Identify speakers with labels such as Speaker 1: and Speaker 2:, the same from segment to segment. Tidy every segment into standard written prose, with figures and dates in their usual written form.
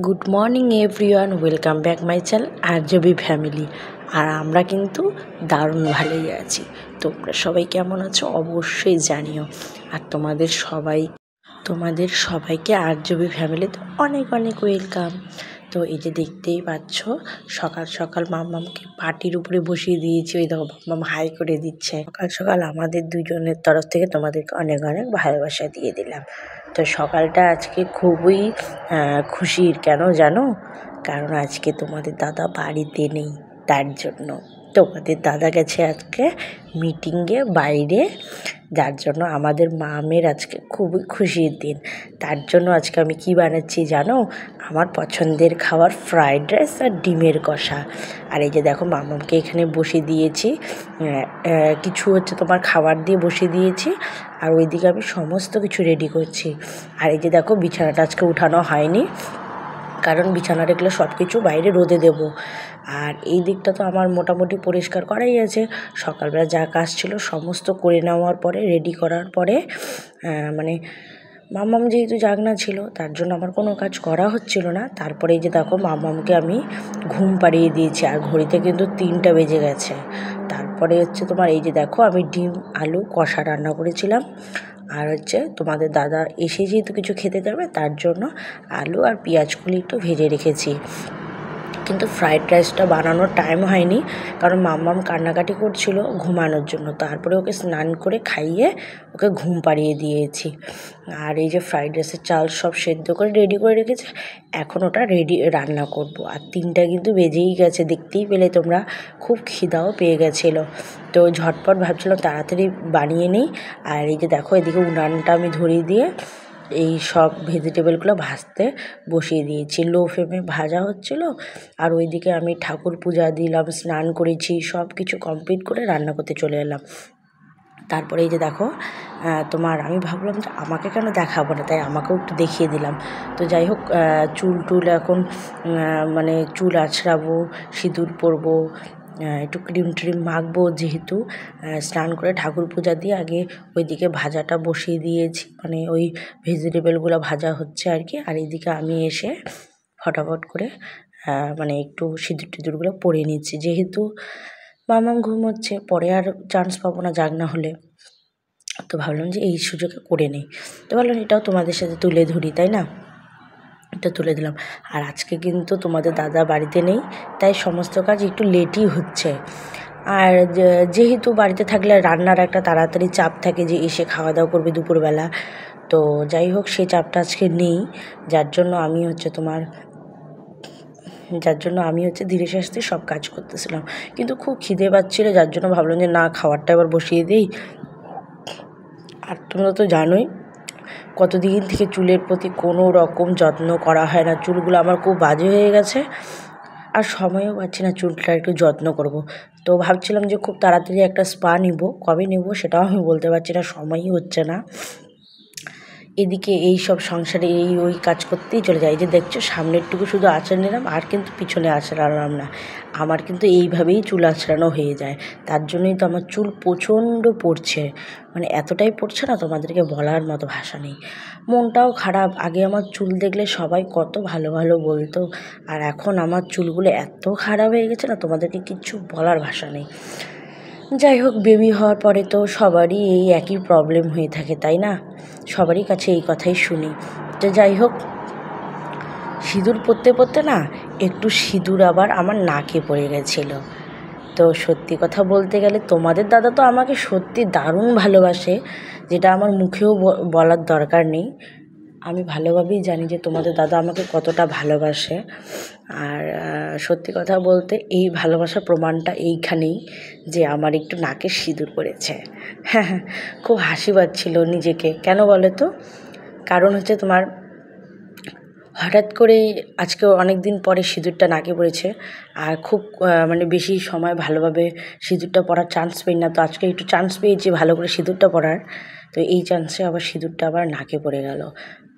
Speaker 1: Good morning everyone, welcome back my channel RJB family. আর আমরা কিন্তু দারুণ ভালোই আছি। তোমরা সবাই কেমন আছো অবশ্যই জানিও। আর তোমাদের সবাইকে আরজবি ফ্যামিলিতে অনেক অনেক ওয়েলকাম। তো এই যে দেখতেই পাচ্ছ, সকাল সকাল মাম্মামকে পাটির উপরে বসিয়ে দিয়েছি। ওই দেখো মাম্মাম হাই করে দিচ্ছে। সকাল সকাল আমাদের দুজনের তরফ থেকে তোমাদেরকে অনেক অনেক ভালোবাসা দিয়ে দিলাম। তো সকালটা আজকে খুবই খুশির, কেন জানো? কারণ আজকে তোমাদের দাদা বাড়িতে নেই, তার জন্য। তোমাদের দাদা গেছে আজকে মিটিংয়ে বাইরে, যার জন্য আমাদের মামের আজকে খুবই খুশির দিন। তার জন্য আজকে আমি কি বানাচ্ছি জানো? আমার পছন্দের খাবার ফ্রাইড রাইস আর ডিমের কষা। আর এই যে দেখো মামামকে এখানে বসিয়ে দিয়েছি, কিছু তোমার খাবার দিয়ে বসিয়ে দিয়েছি। আর ওইদিকে আমি সমস্ত কিছু রেডি করছি। আর এই যে দেখো বিছানাটা আজকে উঠানো হয়নি, কারণ বিছানা রেখলে সব কিছু বাইরে রোদে দেব। আর এই দিকটা তো আমার মোটামুটি পরিষ্কার করাই আছে। সকালবেলা যা কাজ ছিল সমস্ত করে নেওয়ার পরে, রেডি করার পরে, মানে মাম্মাম যেহেতু জাগনা ছিল তার জন্য আমার কোনো কাজ করা হচ্ছিল না। তারপরে এই যে দেখো মাম্মামকে আমি ঘুম পাড়িয়ে দিয়েছি, আর ঘড়িতে কিন্তু 3টা বেজে গেছে। তারপরে তোমার এই যে দেখো আমি ডিম আলু কষা রান্না করেছিলাম। আর তোমাদের দাদা এসে যেহেতু কিছু খেতে যাবে, তার জন্য আলু আর পেঁয়াজগুলি একটু ভেজে রেখেছি। কিন্তু ফ্রাইড রাইসটা বানানোর টাইম হয়নি, কারণ মাম্মাম কান্নাকাটি করছিল ঘুমানোর জন্য। তারপরে ওকে স্নান করে খাইয়ে ওকে ঘুম পাড়িয়ে দিয়েছি। আর এই যে ফ্রাইড রাইসের চাল সব সেদ্ধ করে রেডি করে রেখেছি, এখন ওটা রান্না করব। আর 3টা কিন্তু বেজেই গেছে, দেখতেই পেলে তোমরা। খুব খিদাও পেয়ে গেছিলো, তো ঝটপট ভাবছিলাম তাড়াতাড়ি বানিয়ে নিই। আর এই যে দেখো এদিকে উনানটা আমি ধরিয়ে দিয়ে এই সব ভেজিটেবলগুলো ভাজতে বসিয়ে দিয়েছি। লো ফ্লেমে ভাজা হচ্ছিল। আর ওইদিকে আমি ঠাকুর পূজা দিলাম, স্নান করেছি, সব কিছু কমপ্লিট করে রান্না করতে চলে এলাম। তারপরে এই যে দেখো তোমার আমি ভাবলাম যে আমাকে কেন দেখাবো না, তাই আমাকেও একটু দেখিয়ে দিলাম। তো যাই হোক, চুল টুল এখন মানে চুল আঁচড়াবো, সিঁদুর পরবো, একটু ক্রিম ট্রিম মাখবো, যেহেতু স্নান করে ঠাকুর পূজা দিয়ে আগে ওইদিকে ভাজাটা বসিয়ে দিয়েছি, মানে ওই ভেজিটেবলগুলো ভাজা হচ্ছে আর কি। আর এইদিকে আমি এসে ফটাফট করে মানে একটু সিঁদুর টিঁদুরগুলো পরে নিচ্ছি, যেহেতু মামাম ঘুমোচ্ছে, পরে আর চান্স পাবো না জাগনা হলে। তো ভাবলাম যে এই সুযোগে করে নিই। তো ভাবলাম এটাও তোমাদের সাথে তুলে ধরি, তাই না? এটা তুলে দিলাম। আর আজকে কিন্তু তোমাদের দাদা বাড়িতে নেই, তাই সমস্ত কাজ একটু লেটই হচ্ছে। আর যেহেতু বাড়িতে থাকলে রান্নার একটা তাড়াতাড়ি চাপ থাকে, যে এসে খাওয়া দাওয়া করবে দুপুরবেলা। তো যাই হোক, সেই চাপটা আজকে নেই, যার জন্য আমি ধীরে সুস্থে সব কাজ করতেছিলাম। কিন্তু খুব খিদে পাচ্ছিল, যার জন্য ভাবলাম যে না, খাবারটা এবার বসিয়ে দিই। আর তোমরা তো জানোই কতদিন থেকে চুলের প্রতি কোনো রকম যত্ন করা হয় না। চুলগুলো আমার খুব বাজে হয়ে গেছে, আর সময়ও পাচ্ছি না চুলটা একটু যত্ন করব। তো ভাবছিলাম যে খুব তাড়াতাড়ি একটা স্পা নিব, কবে নেব সেটাও আমি বলতে পারছি না, সময়ই হচ্ছে না। এদিকে এই সব সংসারে এই ওই কাজ করতেই চলে যায়। এই যে দেখছো সামনেরটুকু শুধু আঁচড়ে নিলাম, আর কিন্তু পিছনে আঁচড়ালাম না। আমার কিন্তু এইভাবেই চুল আঁচড়ানো হয়ে যায়। তার জন্যই তো আমার চুল প্রচণ্ড পড়ছে, মানে এতটাই পড়ছে না, তোমাদেরকে বলার মতো ভাষা নেই। মনটাও খারাপ। আগে আমার চুল দেখলে সবাই কত ভালো ভালো বলতো, আর এখন আমার চুলগুলো এত খারাপ হয়ে গেছে না, তোমাদেরকে কিচ্ছু বলার ভাষা নেই। যাই হোক, বেবি হওয়ার পরে তো সবারই এই একই প্রবলেম হয়ে থাকে, তাই না? সবারই কাছে এই কথাই শুনি। তো যাই হোক, সিঁদুর পরতে পরতে না একটু সিঁদুর আবার আমার নাকে পড়ে গেছিলো। তো সত্যি কথা বলতে গেলে তোমাদের দাদা তো আমাকে সত্যি দারুণ ভালোবাসে, যেটা আমার মুখেও বলার দরকার নেই। আমি ভালোভাবেই জানি যে তোমাদের দাদা আমাকে কতটা ভালোবাসে। আর সত্যি কথা বলতে এই ভালোবাসার প্রমাণটা এইখানেই, যে আমার একটু নাকে সিঁদুর পড়েছে। হ্যাঁ, খুব হাসি পাচ্ছিল নিজেকে। কেন বলো তো? কারণ তোমার হঠাৎ করে আজকে অনেক দিন পরে সিঁদুরটা নাকে পড়েছে, আর খুব মানে বেশি সময় ভালোভাবে সিঁদুরটা পরার চান্স পাই না। তো আজকে একটু চান্স পেয়েছি ভালো করে সিঁদুরটা পরার, তো এই চান্সে আবার সিঁদুরটা আবার নাকে পড়ে গেল।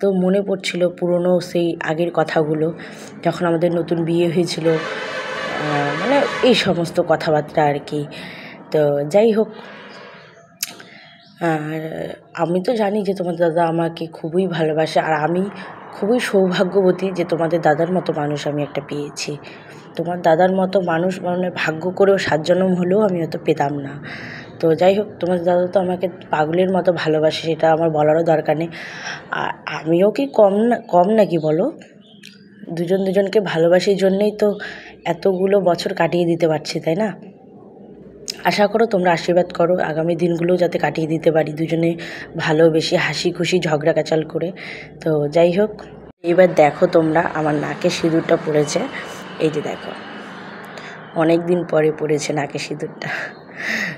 Speaker 1: তো মনে পড়ছিল পুরনো সেই আগের কথাগুলো, যখন আমাদের নতুন বিয়ে হয়েছিল, মানে এই সমস্ত কথাবার্তা আর কি। তো যাই হোক, আর আমি তো জানি যে তোমার দাদা আমাকে খুবই ভালোবাসে, আর আমি খুবই সৌভাগ্যবতী যে তোমাদের দাদার মতো মানুষ আমি একটা পেয়েছি। তোমার দাদার মতো মানুষ মানে ভাগ্য করেও 7 জনম হলেও আমি হয়তো পেতাম না। তো যাই হোক, তোমার দাদা তো আমাকে পাগলের মতো ভালোবাসে, সেটা আমার বলারও দরকার নেই। আর আমিও কি কম নাকি বলো? দুজনকে ভালোবাসির জন্যই তো এতগুলো বছর কাটিয়ে দিতে পারছি, তাই না? আশা করো তোমরা আশীর্বাদ করো আগামী দিনগুলো যাতে কাটিয়ে দিতে পারি দুজনে ভালোবেসে, হাসি খুশি, ঝগড়া কাচাল করে। তো যাই হোক, এবার দেখো তোমরা আমার নাকে সিঁদুরটা পড়েছে। এই যে দেখো, অনেক দিন পরে পড়েছে নাকে সিঁদুরটা।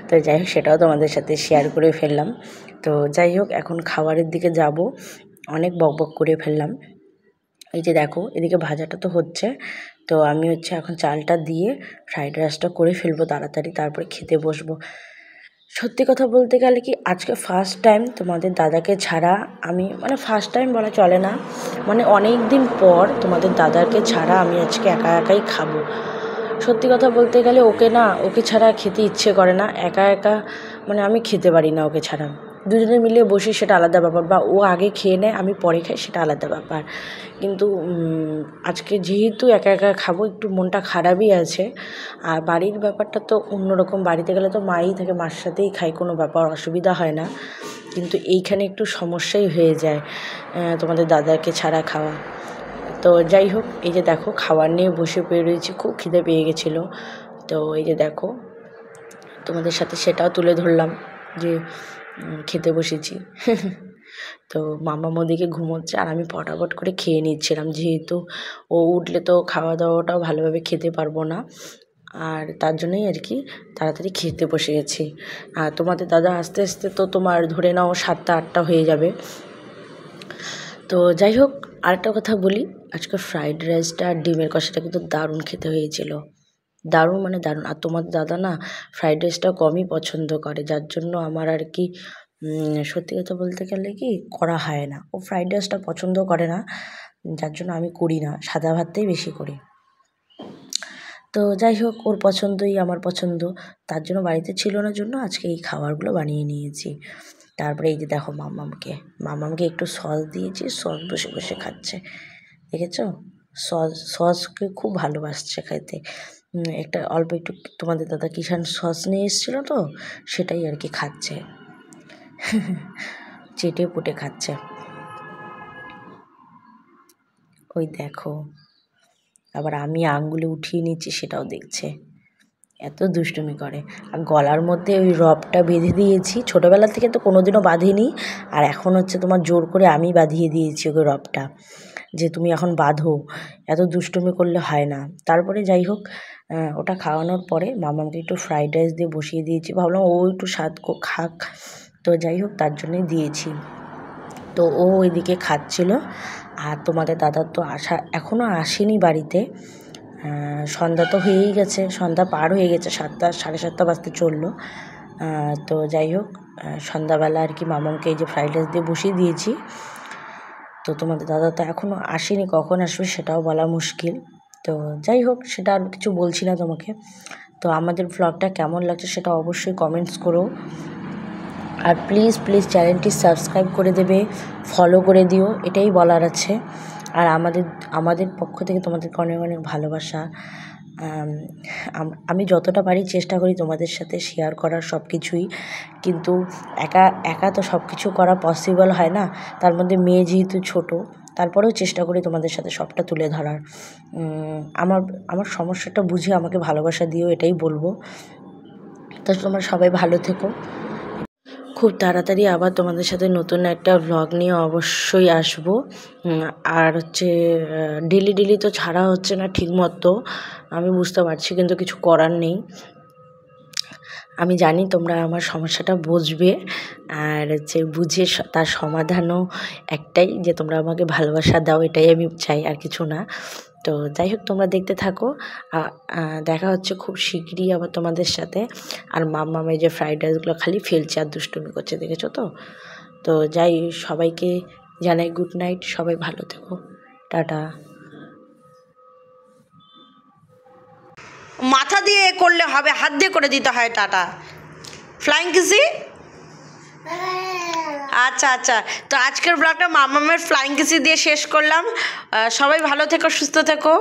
Speaker 1: তো যাই হোক, সেটাও তোমাদের সাথে শেয়ার করে ফেললাম। তো যাই হোক, এখন খাবারের দিকে যাব। অনেক বকবক করে ফেললাম। এই যে দেখো, এদিকে ভাজাটা তো হচ্ছে। তো আমি এখন চালটা দিয়ে ফ্রাইড রাইসটা করে ফেলবো তাড়াতাড়ি, তারপরে খেতে বসবো। সত্যি কথা বলতে গেলে কি, আজকে ফার্স্ট টাইম তোমাদের দাদাকে ছাড়া আমি, মানে ফার্স্ট টাইম বলা চলে না, মানে অনেক দিন পর তোমাদের দাদাকে ছাড়া আমি আজকে একা একাই খাবো। সত্যি কথা বলতে গেলে ওকে ছাড়া খেতে ইচ্ছে করে না। একা একা মানে আমি খেতে পারি না ওকে ছাড়া। দুজনে মিলে বসি সেটা আলাদা ব্যাপার, বা ও আগে খেয়ে নেয় আমি পরে খাই সেটা আলাদা ব্যাপার। কিন্তু আজকে যেহেতু একা একা খাবো, একটু মনটা খারাপই আছে। আর বাড়ির ব্যাপারটা তো অন্যরকম, বাড়িতে গেলে তো মাই থাকে, মার সাথেই খাই, কোনো ব্যাপার অসুবিধা হয় না। কিন্তু এইখানে একটু সমস্যাই হয়ে যায় তোমাদের দাদাকে ছাড়া খাওয়া। তো যাই হোক, এই যে দেখো খাবার নিয়ে বসে পেয়ে রয়েছি, খুব খিদে পেয়ে গেছিলো। তো এই যে দেখো, তোমাদের সাথে সেটাও তুলে ধরলাম যে খেতে বসেছি। তো মামা ওদিকে ঘুমোচ্ছে আর আমি ফটাফট করে খেয়ে নিচ্ছিলাম, যেহেতু ও উঠলে তো খাওয়া দাওয়াটাও ভালোভাবে খেতে পারবো না। আর তার জন্যই আর কি তাড়াতাড়ি খেতে বসে গেছি। আর তোমাদের দাদা আস্তে আস্তে তো তোমার ধরে নাও 7টা 8টা হয়ে যাবে। তো যাই হোক, আরেকটা কথা বলি, আজকে ফ্রাইড রাইসটা আর ডিমের কষাটা কিন্তু দারুণ খেতে হয়েছিল, দারুণ মানে দারুণ। আর তোমাদের দাদা না ফ্রাইড রাইসটা কমই পছন্দ করে, যার জন্য আমার আর কি সত্যি কথা বলতে গেলে কি করা হয় না। ও ফ্রাইড রাইসটা পছন্দ করে না, যার জন্য আমি করি না, সাদা ভাতটাই বেশি করি। তো যাই হোক, ওর পছন্দই আমার পছন্দ, তার জন্য বাড়িতে ছিল না জন্য আজকে এই খাবারগুলো বানিয়ে নিয়েছি। তারপরে এই যে দেখো মামামকে একটু সস দিয়েছি, সস বসে বসে খাচ্ছে, দেখেছো? সসকে খুব ভালোবাসছে খেতে। একটা অল্প একটু তোমাদের দাদা কিষান সস নিয়ে এসেছিলো, তো সেটাই আর কি খাচ্ছে। চেটে পুটে খাচ্ছে। ওই দেখো, আবার আমি আঙ্গুলে উঠিয়ে নিচ্ছি সেটাও দেখছে, এত দুষ্টুমি করে। আর গলার মধ্যে ওই রবটা বেঁধে দিয়েছি, ছোটোবেলা থেকে তো কোনোদিনও বাঁধিনি, আর এখন তোমার জোর করে আমি বাঁধিয়ে দিয়েছি ওকে রবটা, যে তুমি এখন বাঁধো, এত দুষ্টুমি করলে হয় না। তারপরে যাই হোক, ওটা খাওয়ানোর পরে মামাকে একটু ফ্রাইড রাইস দিয়ে বসিয়ে দিয়েছি, ভাবলাম ও একটু স্বাদ খাক। তো যাই হোক, তার জন্যই দিয়েছি। তো ও ওইদিকে খাচ্ছিল। আর তোমাদের দাদার তো এখনও আসেনি বাড়িতে, সন্ধ্যা তো হয়েই গেছে, সন্ধ্যা পার হয়ে গেছে, 7টা 7:30 বাজতে চললো। তো যাই হোক, সন্ধ্যাবেলা আর কি মামাকে এই যে ফ্রাইড রাইস দিয়ে বসিয়ে দিয়েছি। তো তোমাদের দাদা তো এখনও আসেনি, কখন আসবে সেটাও বলা মুশকিল। তো যাই হোক, সেটা আর কিছু বলছি না তোমাকে। তো আমাদের ব্লগটা কেমন লাগছে সেটা অবশ্যই কমেন্টস করো। আর প্লিজ চ্যানেলটি সাবস্ক্রাইব করে দেবে, ফলো করে দিও, এটাই বলার আছে। আর আমাদের পক্ষ থেকে তোমাদেরকে অনেক অনেক ভালোবাসা। আমি যতটা পারি চেষ্টা করি তোমাদের সাথে শেয়ার করার সব কিছুই, কিন্তু একা তো সব কিছু করা পসিবল হয় না। তার মধ্যে মেয়ে যেহেতু ছোটো, তারপরেও চেষ্টা করি তোমাদের সাথে সবটা তুলে ধরার। আমার সমস্যাটা বুঝে আমাকে ভালোবাসা দিও, এটাই বলবো। তো তোমরা সবাই ভালো থেকো। খুব তাড়াতাড়ি আবার তোমাদের সাথে নতুন একটা ভ্লগ নিয়ে অবশ্যই আসবো। আর ডেলি তো ছাড়া হচ্ছে না ঠিক মতো, আমি বুঝতে পারছি, কিন্তু কিছু করার নেই। আমি জানি তোমরা আমার সমস্যাটা বুঝবে, আর বুঝে তার সমাধানও একটাই, যে তোমরা আমাকে ভালোবাসা দাও, এটাই আমি চাই, আর কিছু না। তো যাই হোক, তোমরা দেখতে থাকো। দেখা হচ্ছে খুব শিগগিরই আবার তোমাদের সাথে। আর মাম্মামের যে ফ্রাইড রাইসগুলো খালি ফেলছে আর দুষ্টুমি করছে, দেখেছো তো? তো সবাইকে জানাই গুড নাইট, সবাই ভালো থেকো, টাটা। মাথা দিয়ে করলে হবে, হাত দিয়ে করে দিতে হয় টাটা। ফ্লাইং কিসি। আচ্ছা আচ্ছা, তো আজকের ব্লগটা মামামের ফ্লাইং কিসি দিয়ে শেষ করলাম। সবাই ভালো থেকো, সুস্থ থেকো।